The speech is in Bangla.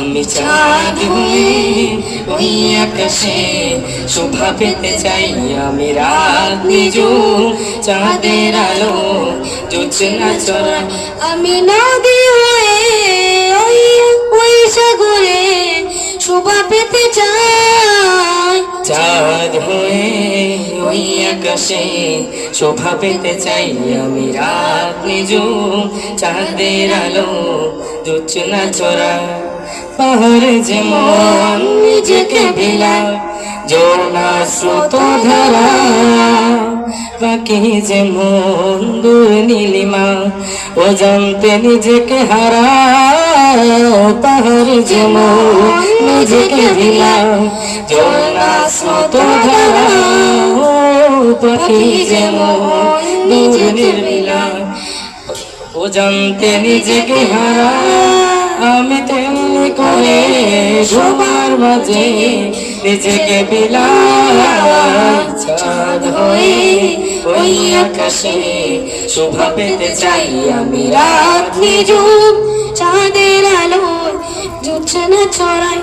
আমি চাঁদ হয়ে ওই আকাশে শোভা পেতে চাই, আমি রাত নিজুম চাঁদের আলো জোছনা চড়া। আমি নদী হয়ে ওই ওই সাগরে শোভা পেতে চাই, চাঁদ হয়ে ওই আকাশে শোভা পেতে চাই, আমি রাত নিজুম চাঁদের আলো জোছনা চড়া। পাহাড়ে যেমন নিজেকে বিলায় ঝর্ণা স্রোত ধারা, পাখি যেমন দূর নীলিমা ও জানতে নিজেকে হারা। পাহাড় যেমন নিজেকে বিলায় ঝর্ণা স্রোত ধারা, পাখি যেমন দূর নীলিমা ও জানতে নিজেকে হারা। আমি তেমনি করে সবার মাঝে নিজেকে বিলায়, চাঁদ হয়ে ওই আকাশে শোভা পেতে চাই, আমি রাত নিজুম চাঁদের আলো জোছনা ছড়ায়।